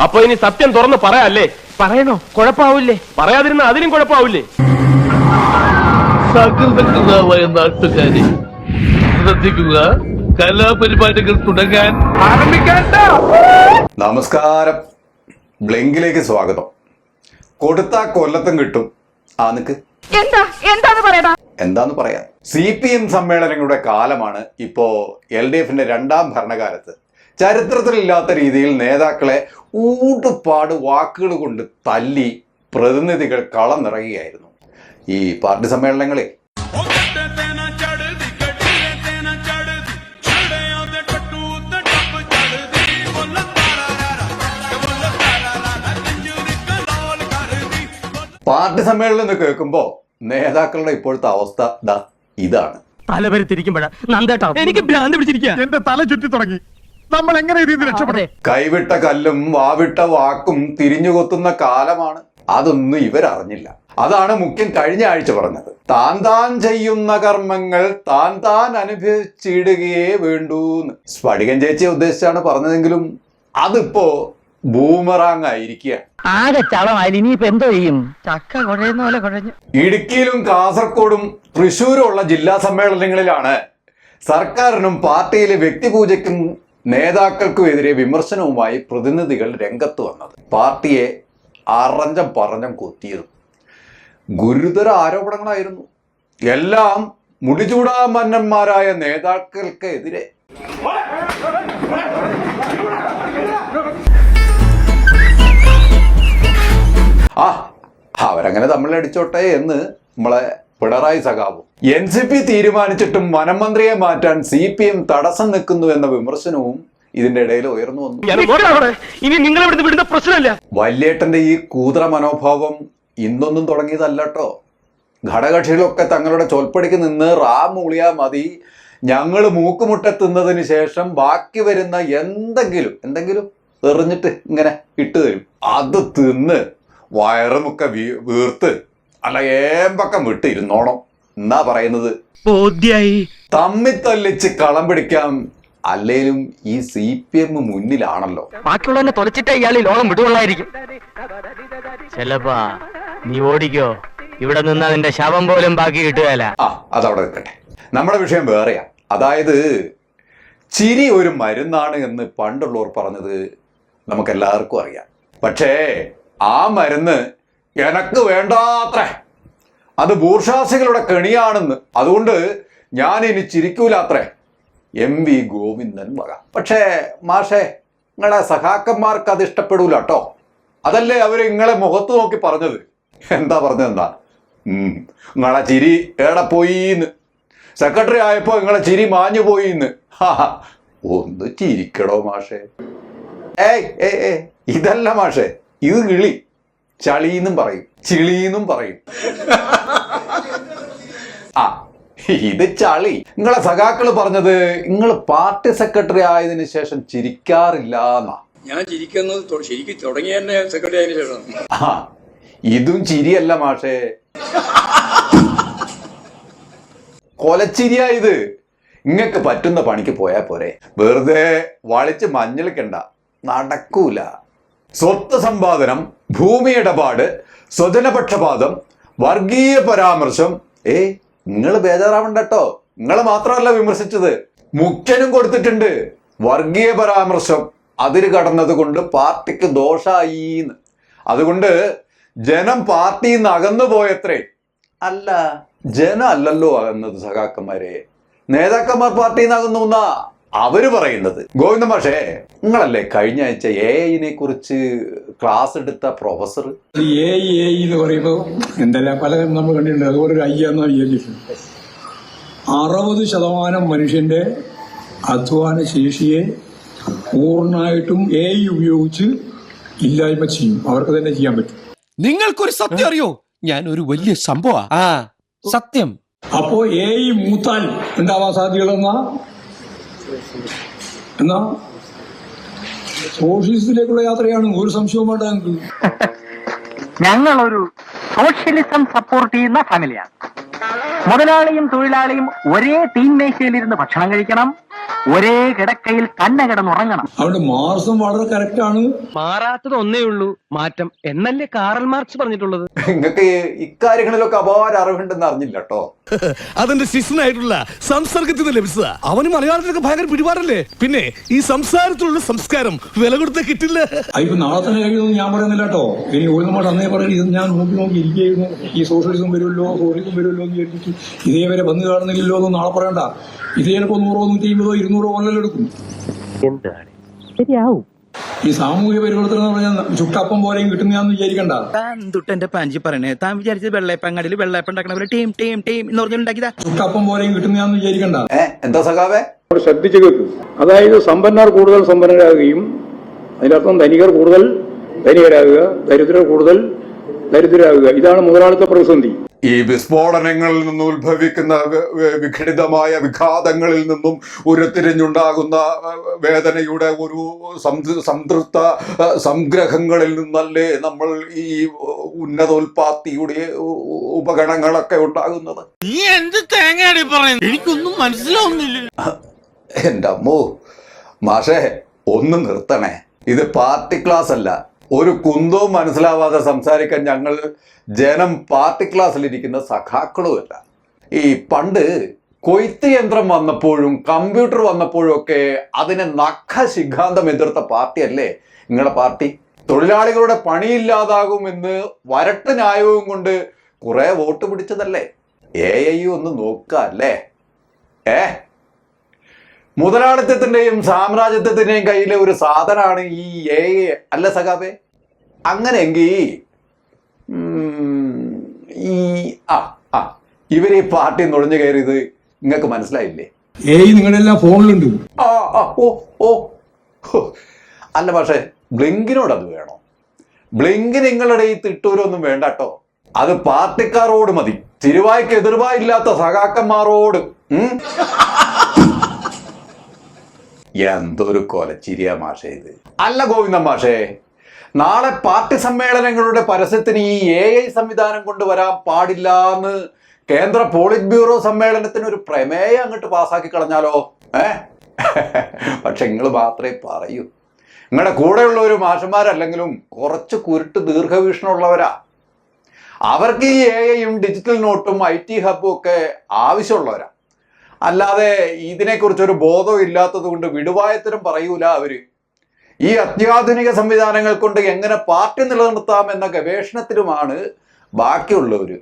അപ്പൊ ഇനി സത്യം തുറന്ന് പറയാല്ലേ? പറയണോ? കുഴപ്പാവൂലേ? പറയാതിരുന്ന അതിനും കുഴപ്പാവൂലേ? സകൃതകൃതാവായ നാട്ടുകാരെ ശ്രദ്ധിക്കുക, കലാപരിപാടികൾ തുടങ്ങാൻ ആരംഭിക്കാൻ. നമസ്കാരം, ബ്ലിങ്കിലേക്ക് സ്വാഗതം. കൊടുത്താ കൊല്ലത്തും കിട്ടും. നിക്ക് എന്താന്ന് പറയാം. CPM സമ്മേളനങ്ങളുടെ കാലമാണ് ഇപ്പോ. LDFന്റെ രണ്ടാം ഭരണകാലത്ത് ചരിത്രത്തിലില്ലാത്ത രീതിയിൽ നേതാക്കളെ ഊട്ടുപാട് വാക്കുകൾ കൊണ്ട് തല്ലി പ്രതിനിധികൾ കളം നിറയുകയായിരുന്നു ഈ പാർട്ടി സമ്മേളനങ്ങളെ. പാർട്ടി സമ്മേളനം എന്ന് കേൾക്കുമ്പോ നേതാക്കളുടെ ഇപ്പോഴത്തെ അവസ്ഥ ഇതാണ്. എനിക്ക് ഭ്രാന്ത് പിടിച്ചിരിക്കുക. എന്റെ തല ചുറ്റി തുടങ്ങി. നമ്മൾ എങ്ങനെ രക്ഷപ്പെടും? കൈവിട്ട കല്ലും വാവിട്ട വാക്കും തിരിഞ്ഞുകൊത്തുന്ന കാലമാണ്. അതൊന്നും ഇവരറിഞ്ഞില്ല. അതാണ് മുഖ്യൻ കഴിഞ്ഞ ആഴ്ച പറഞ്ഞത്. താൻ ചെയ്യുന്ന കർമ്മങ്ങൾ താൻ അനുഭവിച്ചിടുകയേ വേണ്ടൂന്ന്. സ്ഫടികൻ ചേച്ചിയെ ഉദ്ദേശിച്ചാണ് പറഞ്ഞതെങ്കിലും അതിപ്പോ ബൂമറാങ് ആയിരിക്കുക. ആകെ ചളമായി. ഇനിയിപ്പോ എന്തോ ചെയ്യും? ചക്ക കുഴയുന്ന പോലെ കുഴഞ്ഞു. ഇടുക്കിയിലും കാസർഗോഡും തൃശ്ശൂരും ഉള്ള ജില്ലാ സമ്മേളനങ്ങളിലാണ് സർക്കാരിനും പാർട്ടിയിലെ വ്യക്തിപൂജയ്ക്കും നേതാക്കൾക്കും എതിരെ വിമർശനവുമായി പ്രതിനിധികൾ രംഗത്ത് വന്നത്. പാർട്ടിയെ അറഞ്ചം പറഞ്ഞം കൊത്തിയതും ഗുരുതര ആരോപണങ്ങളായിരുന്നു. എല്ലാം മുടിചൂടാ മന്നന്മാരായ നേതാക്കൾക്ക് എതിരെ. അവരങ്ങനെ തമ്മിലടിച്ചോട്ടെ എന്ന് നമ്മളെ പിണറായി സഖാവും. NCP തീരുമാനിച്ചിട്ടും വനമന്ത്രിയെ മാറ്റാൻ CPM തടസ്സം നിൽക്കുന്നു എന്ന വിമർശനവും ഇതിന്റെ ഇടയിൽ ഉയർന്നു വന്നു. വല്യേട്ടന്റെ ഈ കൂതറ മനോഭാവം ഇന്നൊന്നും തുടങ്ങിയതല്ലോ. ഘടകക്ഷികളൊക്കെ തങ്ങളുടെ ചൊൽപ്പടിക്ക് നിന്ന് മൂളിയാ മതി, ഞങ്ങൾ മൂക്കുമുട്ടെത്തുന്നതിന് ശേഷം ബാക്കി വരുന്ന എന്തെങ്കിലും എറിഞ്ഞിട്ട് ഇങ്ങനെ ഇട്ട് തരും. അത് തിന്ന് വയറുമൊക്കെ വീർത്ത് അല്ല ഏമ്പക്കം വിട്ടിരുന്നോണം എന്നാ പറയുന്നത്. തമ്മിത്തല്ലിച്ച് കളം പിടിക്കാം. അല്ലേലും ഈ CPM മുന്നിലാണല്ലോ. ബാക്കിയുള്ളവനെ തൊലച്ചിട്ടേ ഇയാൾ ലോകം വിടുകൊള്ളായിരിക്കും. ചെലപ്പാ നീ ഓടിക്കോ, ഇവിടെ നിന്ന് അതിന്റെ ശവം പോലും ബാക്കി കിട്ടുകയല്ല. അതവിടെ നിൽക്കട്ടെ. നമ്മുടെ വിഷയം വേറെയാ. അതായത് ചിരി ഒരു മരുന്നാണ് എന്ന് പണ്ടുള്ളവർ പറഞ്ഞത് നമുക്കെല്ലാവർക്കും അറിയാം. പക്ഷേ ആ മരുന്ന് എനക്ക് വേണ്ടാത്രേ, അത് ബൂർഷാസികളുടെ കെണിയാണെന്ന്, അതുകൊണ്ട് ഞാൻ ഇനി ചിരിക്കൂലാത്രേ MV ഗോവിന്ദൻ വക. പക്ഷേ മാഷേ, നിങ്ങളെ സഖാക്കന്മാർക്ക് അത് ഇഷ്ടപ്പെടൂല കേട്ടോ. അതല്ലേ അവര് നിങ്ങളെ മുഖത്ത് നോക്കി പറഞ്ഞത്. എന്താ പറഞ്ഞതെന്താ? നിങ്ങളെ ചിരി എവിടെ പോയിന്ന്, സെക്രട്ടറി ആയപ്പോ നിങ്ങളെ ചിരി മാഞ്ഞു പോയിന്ന്. ഒന്ന് ചിരിക്കടോ മാഷേ. ഇതല്ല മാഷേ, ഇത് കിളി. ചളീന്നും പറയും, ചിളീന്നും പറയും. ഇത് ചളി. നിങ്ങളെ സഖാക്കള് പറഞ്ഞത് നിങ്ങൾ പാർട്ടി സെക്രട്ടറി ആയതിനു ശേഷം ചിരിക്കാറില്ല എന്നാ. ഞാൻ ചിരിക്കുന്നത് ശരിക്കും തുടങ്ങിയ സെക്രട്ടറി ആയതിനു ശേഷം. ഇതും ചിരിയല്ല മാഷേ, കൊലച്ചിരിയാ ഇത്. ഇങ്ങക്ക് പറ്റുന്ന പണിക്ക് പോയാ പോരെ, വെറുതെ വളിച്ച് മഞ്ഞളിക്കണ്ട. നടക്കൂല. സ്വത്ത് സമ്പാദനം, ഭൂമി ഇടപാട്, സ്വജനപക്ഷപാതം, വർഗീയ പരാമർശം. നിങ്ങൾ ബേജാറാവണ്ട കേട്ടോ. നിങ്ങൾ മാത്രമല്ല വിമർശിച്ചത്, മുഖ്യനും കൊടുത്തിട്ടുണ്ട് വർഗീയ പരാമർശം. അതിര് കടന്നത് കൊണ്ട് പാർട്ടിക്ക് ദോഷായിന്ന്. അതുകൊണ്ട് ജനം പാർട്ടിയിൽ നിന്ന് അകന്നു പോയത്രേ. അല്ല, ജനം അല്ലല്ലോ അകന്നത് സഖാക്കന്മാരെ, നേതാക്കന്മാർ പാർട്ടിയിൽ നിന്ന് അകന്നു എന്നാ അവര് പറയുന്നത്. ഗോവിന്ദ മാഷേ, നിങ്ങളല്ലേ കഴിഞ്ഞ ആഴ്ച AI കുറിച്ച് ക്ലാസ് എടുത്ത പ്രൊഫസർ? AI എന്ന് പറയുമ്പോ എന്തെല്ലാം പല നമ്മൾ കണ്ടിട്ടുണ്ട്. അതുപോലെ ഒരു അയ്യാന്ന് വിചാരിച്ചു. 60% മനുഷ്യന്റെ അധ്വാന ശേഷിയെ പൂർണ്ണമായിട്ടും AI ഉപയോഗിച്ച് ഇല്ലായ്മ ചെയ്യും. അവർക്ക് തന്നെ ചെയ്യാൻ പറ്റും. നിങ്ങൾക്കൊരു സത്യം അറിയോ? ഞാൻ ഒരു വലിയ സംഭവ സത്യം. അപ്പോ AI മൂത്താൽ ഉണ്ടാവാൻ സാധ്യതകളെന്നാ സോഷ്യലിസത്തിലേക്കുള്ള യാത്രയാണ്. ഒരു സംശയവും വേണ്ട. ഞങ്ങളൊരു സോഷ്യലിസം സപ്പോർട്ട് ചെയ്യുന്ന ഫാമിലിയാണ്. മുതലാളിയും തൊഴിലാളിയും ഒരേ തീൻമേശയിലിരുന്ന് ഭക്ഷണം കഴിക്കണം. ഒരേ കിടക്കയിൽ തന്നെ കിടന്നുറങ്ങണം. അവരുടെ മാർസം വളരെ കറക്റ്റാണ്. മാറാത്തത് ഒന്നേ ഉള്ളൂ, മാറ്റം എന്നല്ലേ കാറൽ മാർക്സ് പറഞ്ഞിട്ടുള്ളത്. നിങ്ങൾക്ക് ഇക്കാര്യങ്ങളിലൊക്കെ അപാര അറിവുണ്ടെന്ന് അറിഞ്ഞില്ല കേട്ടോ. അതെന്റെ ശിഷ്യനായിട്ടുള്ള സംസർഗത്തിൽ നിന്ന് ലഭിച്ചതാ. അവന് മലയാളത്തിലൊക്കെ ഭയങ്കര പിടിപാടല്ലേ. പിന്നെ ഈ സംസാരത്തിലുള്ള സംസ്കാരം വില കൊടുത്ത കിട്ടില്ല. അതിപ്പോ നാളെ തന്നെ കഴിയുമെന്ന് ഞാൻ പറയുന്നില്ല കേട്ടോ. ഇനി ഒരുപാട് അന്നേ പറയും ഇത് ഞാൻ നോക്കി ഇരിക്കുകയായിരുന്നു. ഈ സോഷ്യലിസം വരുമല്ലോ എന്ന് വിചാരിച്ചിട്ട് ഇതേവരെ വന്നു കാണുന്നില്ലല്ലോ എന്ന് നാളെ പറയണ്ട. ഇത് ചിലപ്പോ 100, 150, 200 കൊല്ലം എടുക്കും. ശരിയാവും. ഈ സാമൂഹ്യ പരിവർത്തനം എന്ന് പറഞ്ഞാൽ ചുട്ടപ്പം പോലെയും കിട്ടുന്നതാന്ന് വിചാരിക്കണ്ട. താൻ തൊട്ടെന്റെ പാഞ്ചി പറയണേ. താൻ വിചാരിച്ചത് വെള്ളയപ്പങ്ങാടിയിൽ വെള്ളയപ്പം ഉണ്ടാക്കണ ടീം ടീം ടീം എന്ന് പറഞ്ഞുണ്ടാക്കിയതാ. ചുട്ടപ്പം പോലെയും കിട്ടുന്നതാന്ന് വിചാരിക്കണ്ട. എന്താ സഖാവേ? ശ്രദ്ധിച്ചു കേൾക്കും. അതായത് സമ്പന്നർ കൂടുതൽ സമ്പന്നരാകുകയും അതിനർത്ഥം ധനികർ കൂടുതൽ ധനികരാകുക, ദരിദ്രർ കൂടുതൽ ദരിദ്രരാകുക. ഇതാണ് മുതലാളിത്ത പ്രതിസന്ധി. ഈ വിസ്ഫോടനങ്ങളിൽ നിന്നും ഉത്ഭവിക്കുന്ന വിഘടിതമായ വിഘാതങ്ങളിൽ നിന്നും ഉരുത്തിരിഞ്ഞുണ്ടാകുന്ന വേദനയുടെ ഒരു സംതൃപ്ത സംഗ്രഹങ്ങളിൽ നിന്നല്ലേ നമ്മൾ ഈ ഉന്നതോൽപാത്തിയുടെ ഉപഗണങ്ങളൊക്കെ ഉണ്ടാകുന്നത്. നീ എന്ത് തേങ്ങയാണ് പറയുന്നത്? എനിക്കൊന്നും മനസ്സിലാവുന്നില്ല. എൻ്റെ അമ്മോ മാഷേ, ഒന്ന് നിർത്തണേ. ഇത് പാർട്ടി ക്ലാസ് അല്ല. ഒരു കുന്തവും മനസ്സിലാവാതെ സംസാരിക്കാൻ ഞങ്ങൾ ജനം പാർട്ടി ക്ലാസ്സിലിരിക്കുന്ന സഖാക്കളുമല്ല. ഈ പണ്ട് കൊയ്ത്ത് യന്ത്രം വന്നപ്പോഴും കമ്പ്യൂട്ടർ വന്നപ്പോഴും ഒക്കെ അതിനെ നഖശിഖാന്തം എതിർത്ത പാർട്ടിയല്ലേ നിങ്ങളുടെ പാർട്ടി? തൊഴിലാളികളുടെ പണിയില്ലാതാകുമെന്ന് വരട്ട് ന്യായവും കൊണ്ട് കുറെ വോട്ട് പിടിച്ചതല്ലേ? AIU ഒന്ന് നോക്കുക അല്ലേ? മുതലാളിത്തത്തിന്റെയും സാമ്രാജ്യത്വത്തിന്റെയും കയ്യിലെ ഒരു സാധനമാണ് ഈ AI അല്ല സഖാബേ? അങ്ങനെയെങ്കിൽ ഇവര് ഈ പാർട്ടി നുഴഞ്ഞു കയറിയത് നിങ്ങൾക്ക് മനസ്സിലായില്ലേ? നിങ്ങളെല്ലാം ഫോണിലുണ്ട്. അല്ല പക്ഷേ ബ്ലിങ്കിനോട് അത് വേണോ? ബ്ലിങ്ക് നിങ്ങളുടെ ഈ തിട്ടൂരൊന്നും വേണ്ട കേട്ടോ. അത് പാർട്ടിക്കാരോട് മതി. തിരുവായ്ക്ക് എതിർവായില്ലാത്ത സഖാക്കന്മാരോട്. എന്തൊരു കൊലച്ചിരിയാ മാഷേ ഇത്. അല്ല ഗോവിന്ദൻ മാഷേ, നാളെ പാർട്ടി സമ്മേളനങ്ങളുടെ പരസ്യത്തിന് ഈ AI സംവിധാനം കൊണ്ടുവരാൻ പാടില്ല എന്ന് കേന്ദ്ര പോളിറ്റ് ബ്യൂറോ സമ്മേളനത്തിന് ഒരു പ്രമേയം അങ്ങോട്ട് പാസ്സാക്കി കളഞ്ഞാലോ? പക്ഷെ നിങ്ങൾ മാത്രമേ പറയൂ. നിങ്ങളുടെ കൂടെയുള്ള ഒരു മാഷന്മാരല്ലെങ്കിലും കുറച്ച് കുരുട്ട് ദീർഘവീക്ഷണമുള്ളവരാ. അവർക്ക് ഈ AIയും ഡിജിറ്റൽ നോട്ടും IT ഹബും ഒക്കെ ആവശ്യമുള്ളവരാ. അല്ലാതെ ഇതിനെക്കുറിച്ചൊരു ബോധവും ഇല്ലാത്തത് കൊണ്ട് വിടുവായത്തിനും പറയൂല അവര്. ഈ അത്യാധുനിക സംവിധാനങ്ങൾ കൊണ്ട് എങ്ങനെ പാർട്ടി നിലനിർത്താം എന്ന ഗവേഷണത്തിലുമാണ് ബാക്കിയുള്ളവര്.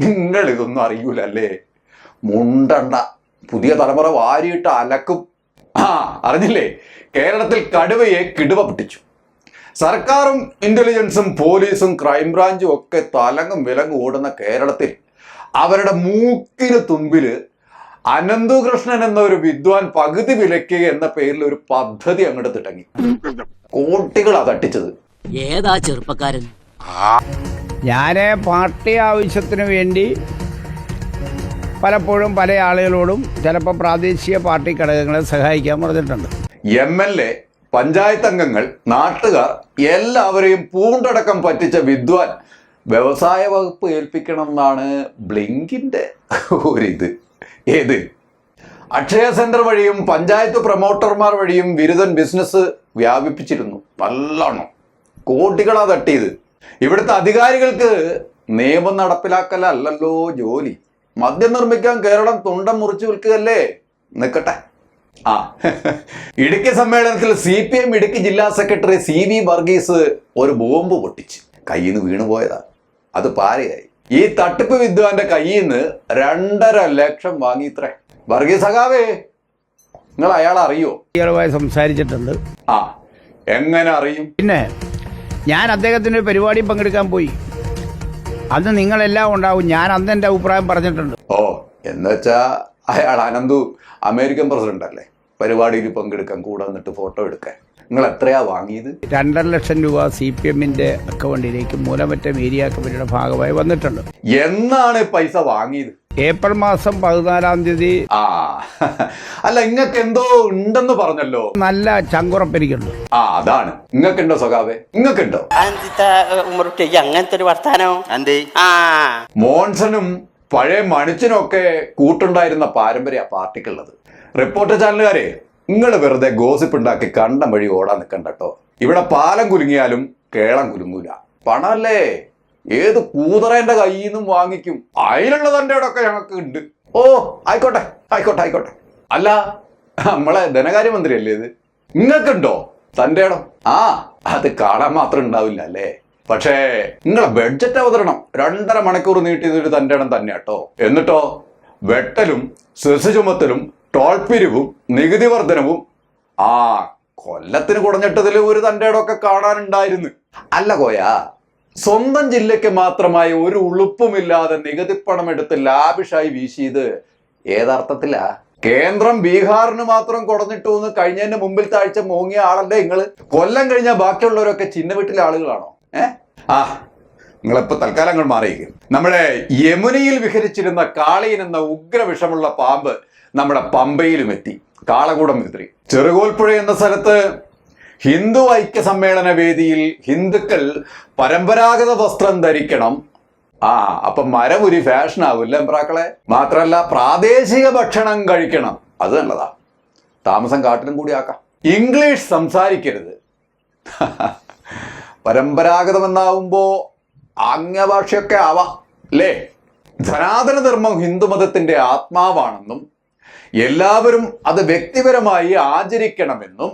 നിങ്ങൾ ഇതൊന്നും അറിയൂല അല്ലേ? മുണ്ടണ്ട. പുതിയ തലമുറ വാരിയിട്ട് അലക്കും. അറിഞ്ഞില്ലേ? കേരളത്തിൽ കടുവയെ കിടുവ പൊട്ടിച്ചു. സർക്കാരും ഇന്റലിജൻസും പോലീസും ക്രൈംബ്രാഞ്ചും ഒക്കെ തലങ്ങും വിലങ്ങും ഓടുന്ന കേരളത്തിൽ അവരുടെ മൂക്കിന് തുമ്പില് അനന്തുകൃഷ്ണൻ എന്ന ഒരു വിദ്വാൻ പകുതി വിലയ്ക്ക് എന്ന പേരിൽ ഒരു പദ്ധതി അങ്ങോട്ട് തിട്ടങ്ങി. കോടികളാ തട്ടിച്ചത്. ഏതാ ചെറുപ്പക്കാരൻ? ഞാന് പാർട്ടി ആവശ്യത്തിന് വേണ്ടി പലപ്പോഴും പല ആളുകളോടും ചിലപ്പോൾ പ്രാദേശിക പാർട്ടി ഘടകങ്ങളെ സഹായിക്കാൻ പറഞ്ഞിട്ടുണ്ട്. MLA, പഞ്ചായത്ത് അംഗങ്ങൾ, നാട്ടുകാർ എല്ലാവരെയും പൂണ്ടടക്കം പറ്റിച്ച വിദ്വാൻ വ്യവസായ വകുപ്പ് ഏൽപ്പിക്കണം എന്നാണ് ബ്ലിങ്കിന്റെ ഒരിത്. ഏത്? അക്ഷയ സെന്റർ വഴിയും പഞ്ചായത്ത് പ്രൊമോട്ടർമാർ വഴിയും ബിരുദൻ ബിസിനസ് വ്യാപിപ്പിച്ചിരുന്നു. നല്ലോണം കോടികളാ തട്ടിയത്. ഇവിടുത്തെ അധികാരികൾക്ക് നിയമം നടപ്പിലാക്കലല്ലോ ജോലി. മദ്യം നിർമ്മിക്കാൻ കേരളം തുണ്ടം മുറിച്ചു വിൽക്കുകയല്ലേ? നിൽക്കട്ടെ. ഇടുക്കി സമ്മേളനത്തിൽ CPM ഇടുക്കി ജില്ലാ സെക്രട്ടറി CV വർഗീസ് ഒരു ബോംബ് പൊട്ടിച്ച് കയ്യിൽ നിന്ന് വീണുപോയതാ. അത് പാരയായി. ഈ തട്ടിപ്പ് വിദ്വാന്റെ കയ്യിൽ നിന്ന് 2.5 ലക്ഷം വാങ്ങിത്രേ. വർഗീസ് സഖാവേ, നിങ്ങൾ അയാൾ അറിയോ? സംസാരിച്ചിട്ടുണ്ട്. എങ്ങനെ അറിയും? പിന്നെ ഞാൻ അദ്ദേഹത്തിന്റെ ഒരു പരിപാടി പങ്കെടുക്കാൻ പോയി. അന്ന് നിങ്ങളെല്ലാം ഉണ്ടാവും. ഞാൻ അന്ന് എൻ്റെ അഭിപ്രായം പറഞ്ഞിട്ടുണ്ട്. എന്നുവെച്ചാ അയാൾ അനന്തു അമേരിക്കൻ പ്രസിഡന്റ് അല്ലേ? പരിപാടിയിൽ പങ്കെടുക്കാൻ കൂടെ വന്നിട്ട് ഫോട്ടോ എടുക്കാൻ. നിങ്ങൾ എത്രയാ വാങ്ങിയത്? 2.5 ലക്ഷം രൂപ CPMന്റെ അക്കൗണ്ടിലേക്ക് മൂലമറ്റം ഏരിയ കമ്മിറ്റിയുടെ ഭാഗമായി വന്നിട്ടുണ്ട്. എന്നാണ് പൈസ വാങ്ങിയത്? ഏപ്രിൽ മാസം 14-ാം തീയതി. അല്ല, നിങ്ങൾക്ക് എന്തോ ഉണ്ടെന്ന് പറഞ്ഞല്ലോ. നല്ല ചങ്കുറപ്പെരിക്കുണ്ട്. അതാണ്. നിങ്ങൾക്കുണ്ടോ സഖാവേ? നിങ്ങൾക്കുണ്ടോ? അങ്ങനത്തെ ഒരു വർത്താനോ? മോൻസനും പഴയ മണിച്ചനും ഒക്കെ കൂട്ടുണ്ടായിരുന്ന പാരമ്പര്യ പാർട്ടിക്കുള്ളത്. റിപ്പോർട്ടർ ചാനലുകാരെ, നിങ്ങൾ വെറുതെ ഗോസിപ്പ് ഉണ്ടാക്കി കണ്ടം വഴി ഓടാൻ നിൽക്കണ്ട കേട്ടോ. ഇവിടെ പാലം കുലുങ്ങിയാലും കേളം കുലുങ്ങൂല. പണല്ലേ, ഏത് കൂതറേന്റെ കയ്യിൽ നിന്നും വാങ്ങിക്കും. അതിലുള്ള തന്റെ ഒക്കെ ഞങ്ങൾക്ക് ഉണ്ട്. ഓ ആയിക്കോട്ടെ ആയിക്കോട്ടെ ആയിക്കോട്ടെ. അല്ല, നമ്മളെ ധനകാര്യമന്ത്രിയല്ലേ ഇത്, നിങ്ങൾക്കുണ്ടോ തന്റെ ഇടം? ആ, അത് കാണാൻ മാത്രം ഉണ്ടാവില്ല അല്ലേ. പക്ഷേ നിങ്ങളെ ബഡ്ജറ്റ് അവതരണം 2.5 മണിക്കൂർ നീട്ടിയതൊരു തന്റെ ഇടം തന്നെ കേട്ടോ. എന്നിട്ടോ വെട്ടലും സെസ് ചുമത്തലും ടോൾ പിരിവും നികുതി വർധനവും കൊല്ലത്തിന് കുറഞ്ഞിട്ടതിൽ ഒരു തന്റെ ഇടമൊക്കെ കാണാനുണ്ടായിരുന്നു. അല്ല കോയ, സ്വന്തം ജില്ലയ്ക്ക് മാത്രമായി ഒരു ഉളുപ്പുമില്ലാതെ നികുതിപ്പണം എടുത്ത് ലാവിഷായി വീശിയത് ഏതർത്ഥത്തിലാ? കേന്ദ്രം ബീഹാറിന് മാത്രം കുറഞ്ഞിട്ടു എന്ന് കഴിഞ്ഞതിന്റെ മുമ്പിലത്തെ ആഴ്ച മോങ്ങിയ ആളല്ലേ നിങ്ങള്? കൊല്ലം കഴിഞ്ഞാൽ ബാക്കിയുള്ളവരൊക്കെ ചിന്ന വീട്ടിലെ ആളുകളാണോ? നിങ്ങളിപ്പോ തൽക്കാലം അങ്ങോട്ട് മാറിയിരിക്കും. നമ്മുടെ യമുനയിൽ വിഹരിച്ചിരുന്ന കാളീൻ എന്ന ഉഗ്രവിഷമുള്ള പാമ്പ് നമ്മുടെ പമ്പയിലും എത്തി. കാളകൂടം എത്തി. ചെറുകോൽപ്പുഴ എന്ന സ്ഥലത്ത് ഹിന്ദു ഐക്യ സമ്മേളന വേദിയിൽ ഹിന്ദുക്കൾ പരമ്പരാഗത വസ്ത്രം ധരിക്കണം. അപ്പൊ മരം ഒരു ഫാഷൻ ആവില്ല എംബ്രാക്കളെ. മാത്രല്ല പ്രാദേശിക ഭക്ഷണം കഴിക്കണം. അത് നല്ലതാ, താമസം കാട്ടിലും കൂടി ആക്കാം. ഇംഗ്ലീഷ് സംസാരിക്കരുത്. പരമ്പരാഗതമെന്നാവുമ്പോ ആംഗ്യഭാഷയൊക്കെ ആവാം അല്ലേ. സനാതന ധർമ്മം ഹിന്ദുമതത്തിന്റെ ആത്മാവാണെന്നും എല്ലാവരും അത് വ്യക്തിപരമായി ആചരിക്കണമെന്നും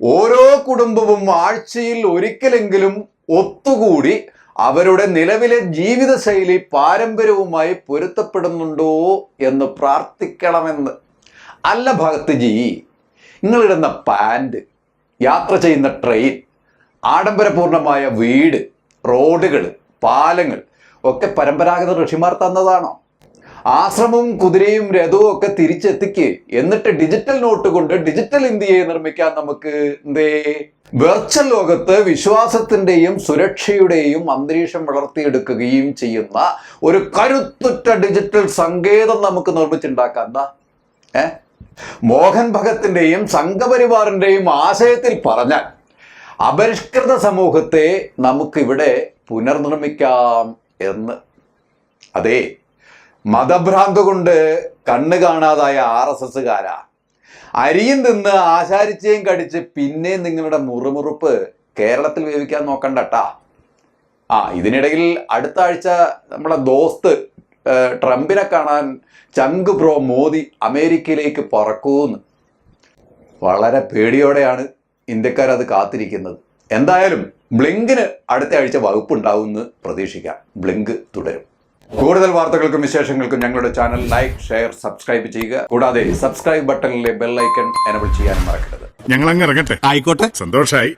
ഓരോ കുടുംബവും ആഴ്ചയിൽ ഒരിക്കലെങ്കിലും ഒത്തുകൂടി അവരുടെ നിലവിലെ ജീവിതശൈലി പാരമ്പര്യവുമായി പൊരുത്തപ്പെടുന്നുണ്ടോ എന്ന് പ്രാർത്ഥിക്കണമെന്ന്. അല്ല ഭക്തിജി, നിങ്ങളിടുന്ന പാൻറ്, യാത്ര ചെയ്യുന്ന ട്രെയിൻ, ആഡംബരപൂർണമായ വീട്, റോഡുകൾ, പാലങ്ങൾ ഒക്കെ പരമ്പരാഗത ഋഷിമാർ തന്നതാണോ? ആശ്രമവും കുതിരയും രഥവും ഒക്കെ തിരിച്ചെത്തിക്ക്. എന്നിട്ട് ഡിജിറ്റൽ നോട്ട് കൊണ്ട് ഡിജിറ്റൽ ഇന്ത്യയെ നിർമ്മിക്കാൻ നമുക്ക് എന്തേ? വെർച്വൽ ലോകത്ത് വിശ്വാസത്തിന്റെയും സുരക്ഷയുടെയും അന്തരീക്ഷം വളർത്തിയെടുക്കുകയും ചെയ്യുന്ന ഒരു കരുത്തുറ്റ ഡിജിറ്റൽ സങ്കേതം നമുക്ക് നിർമ്മിച്ചുണ്ടാക്കാം. എന്താ മോഹൻ ഭഗത്തിന്റെയും സംഘപരിവാറിന്റെയും ആശയത്തിൽ പറഞ്ഞാൽ അപരിഷ്കൃത സമൂഹത്തെ നമുക്കിവിടെ പുനർനിർമ്മിക്കാം എന്ന്. അതെ, മതഭ്രാന്ത് കൊണ്ട് കണ്ണ് കാണാതായ RSSകാരാ അരിയും തിന്ന് ആശാരിച്ചയും കടിച്ച് പിന്നെ നിങ്ങളുടെ മുറുമുറുപ്പ് കേരളത്തിൽ വേവിക്കാൻ നോക്കണ്ടട്ടാ. ഇതിനിടയിൽ അടുത്ത ആഴ്ച നമ്മളെ ദോസ്ത് ട്രംപിനെ കാണാൻ ചങ്ക് ബ്രോ മോദി അമേരിക്കയിലേക്ക് പറക്കൂന്ന്. വളരെ പേടിയോടെയാണ് ഇന്ത്യക്കാരത് കാത്തിരിക്കുന്നത്. എന്തായാലും ബ്ലിങ്കിന് അടുത്ത ആഴ്ച വകുപ്പുണ്ടാവുമെന്ന് പ്രതീക്ഷിക്കാം. ബ്ലിങ്ക് തുടരും. കൂടുതൽ വാർത്തകൾക്കും വിശേഷങ്ങൾക്കും ഞങ്ങളുടെ ചാനൽ ലൈക്ക്, ഷെയർ, സബ്സ്ക്രൈബ് ചെയ്യുക. കൂടാതെ സബ്സ്ക്രൈബ് ബട്ടണിലെ ബെൽ ഐക്കൺ എനബിൾ ചെയ്യാൻ മറക്കരുത്. ഞങ്ങൾ അങ്ങ് ഇറങ്ങട്ടെ. ആയിക്കോട്ടെ, സന്തോഷായി.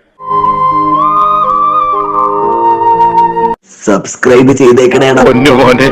സബ്സ്ക്രൈബ് ചെയ്തേക്കണേ പൊന്നു മോനെ.